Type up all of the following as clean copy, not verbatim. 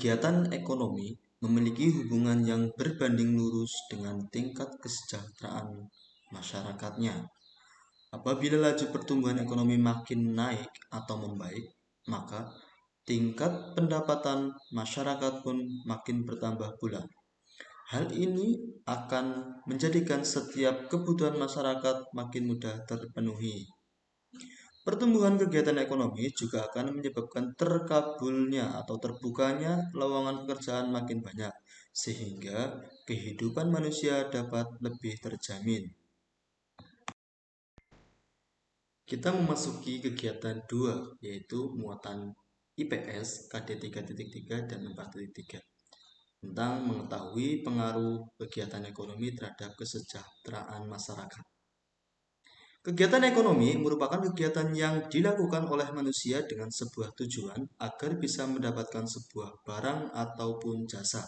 Kegiatan ekonomi memiliki hubungan yang berbanding lurus dengan tingkat kesejahteraan masyarakatnya. Apabila laju pertumbuhan ekonomi makin naik atau membaik, maka tingkat pendapatan masyarakat pun makin bertambah pula. Hal ini akan menjadikan setiap kebutuhan masyarakat makin mudah terpenuhi. Pertumbuhan kegiatan ekonomi juga akan menyebabkan terkabulnya atau terbukanya lowongan pekerjaan makin banyak, sehingga kehidupan manusia dapat lebih terjamin. Kita memasuki kegiatan 2, yaitu muatan IPS KD 3.3 dan 4.3 tentang mengetahui pengaruh kegiatan ekonomi terhadap kesejahteraan masyarakat. Kegiatan ekonomi merupakan kegiatan yang dilakukan oleh manusia dengan sebuah tujuan agar bisa mendapatkan sebuah barang ataupun jasa.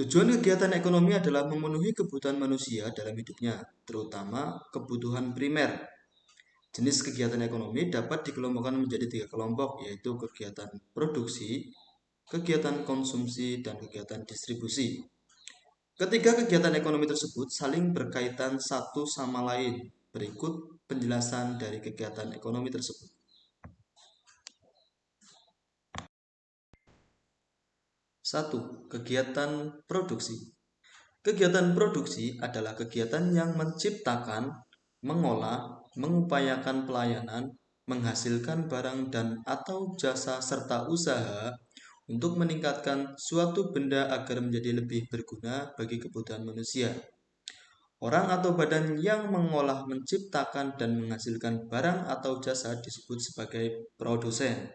Tujuan kegiatan ekonomi adalah memenuhi kebutuhan manusia dalam hidupnya, terutama kebutuhan primer. Jenis kegiatan ekonomi dapat dikelompokkan menjadi 3 kelompok, yaitu kegiatan produksi, kegiatan konsumsi, dan kegiatan distribusi. Ketiga kegiatan ekonomi tersebut saling berkaitan satu sama lain. Berikut penjelasan dari kegiatan ekonomi tersebut. 1. Kegiatan produksi. Kegiatan produksi adalah kegiatan yang menciptakan, mengolah, mengupayakan pelayanan, menghasilkan barang dan atau jasa serta usaha untuk meningkatkan suatu benda agar menjadi lebih berguna bagi kebutuhan manusia. Orang atau badan yang mengolah, menciptakan, dan menghasilkan barang atau jasa disebut sebagai produsen.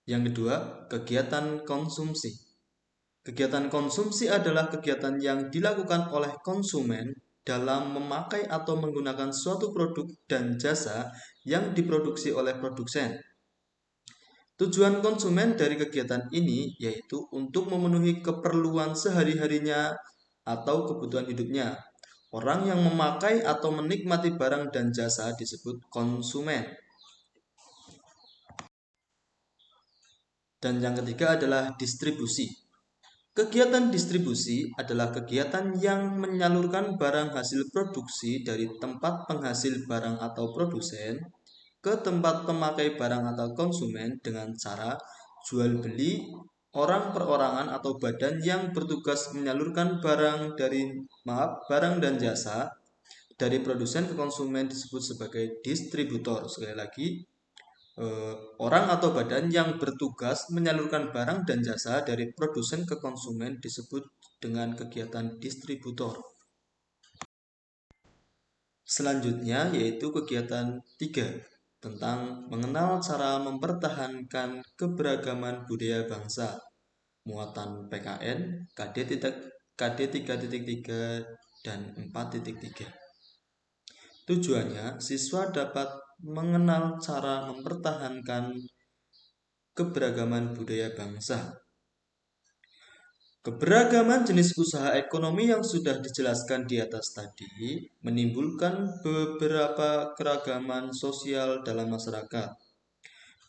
Yang kedua, kegiatan konsumsi. Kegiatan konsumsi adalah kegiatan yang dilakukan oleh konsumen dalam memakai atau menggunakan suatu produk dan jasa yang diproduksi oleh produsen. Tujuan konsumen dari kegiatan ini yaitu untuk memenuhi keperluan sehari-harinya atau kebutuhan hidupnya. Orang yang memakai atau menikmati barang dan jasa disebut konsumen. Dan yang ketiga adalah distribusi. Kegiatan distribusi adalah kegiatan yang menyalurkan barang hasil produksi dari tempat penghasil barang atau produsen ke tempat pemakai barang atau konsumen dengan cara jual beli orang perorangan atau badan yang bertugas menyalurkan barang dan jasa dari produsen ke konsumen disebut sebagai distributor. Sekali lagi, orang atau badan yang bertugas menyalurkan barang dan jasa dari produsen ke konsumen disebut dengan kegiatan distributor. Selanjutnya yaitu kegiatan 3 tentang mengenal cara mempertahankan keberagaman budaya bangsa. Muatan PKN KD 3.3 dan 4.3. Tujuannya, siswa dapat mengenal cara mempertahankan keberagaman budaya bangsa. Keberagaman jenis usaha ekonomi yang sudah dijelaskan di atas tadi menimbulkan beberapa keragaman sosial dalam masyarakat.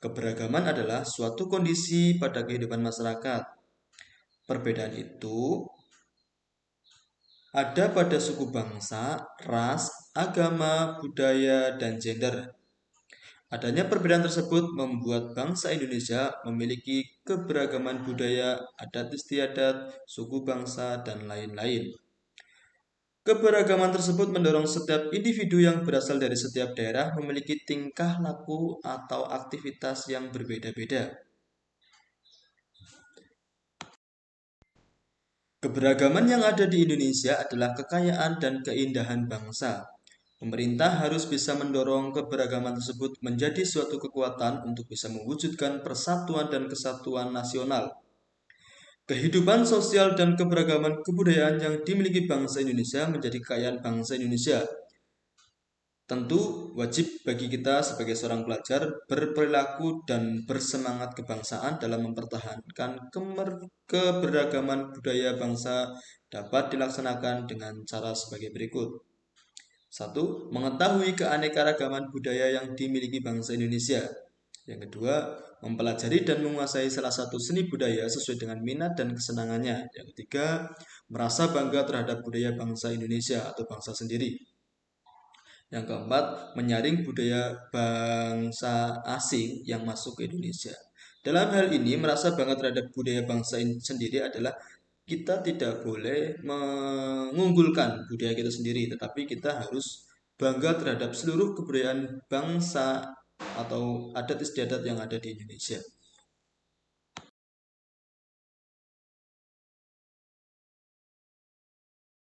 Keberagaman adalah suatu kondisi pada kehidupan masyarakat. Perbedaan itu ada pada suku bangsa, ras, agama, budaya, dan gender. Adanya perbedaan tersebut membuat bangsa Indonesia memiliki keberagaman budaya, adat istiadat, suku bangsa, dan lain-lain. Keberagaman tersebut mendorong setiap individu yang berasal dari setiap daerah memiliki tingkah laku atau aktivitas yang berbeda-beda. Keberagaman yang ada di Indonesia adalah kekayaan dan keindahan bangsa. Pemerintah harus bisa mendorong keberagaman tersebut menjadi suatu kekuatan untuk bisa mewujudkan persatuan dan kesatuan nasional. Kehidupan sosial dan keberagaman kebudayaan yang dimiliki bangsa Indonesia menjadi kekayaan bangsa Indonesia. Tentu wajib bagi kita sebagai seorang pelajar berperilaku dan bersemangat kebangsaan dalam mempertahankan keberagaman budaya bangsa dapat dilaksanakan dengan cara sebagai berikut. 1. Mengetahui keanekaragaman budaya yang dimiliki bangsa Indonesia. Yang kedua, mempelajari dan menguasai salah satu seni budaya sesuai dengan minat dan kesenangannya. Yang ketiga, merasa bangga terhadap budaya bangsa Indonesia atau bangsa sendiri. Yang keempat, menyaring budaya bangsa asing yang masuk ke Indonesia. Dalam hal ini, merasa bangga terhadap budaya bangsa sendiri adalah kita tidak boleh mengunggulkan budaya kita sendiri, tetapi kita harus bangga terhadap seluruh kebudayaan bangsa atau adat istiadat yang ada di Indonesia.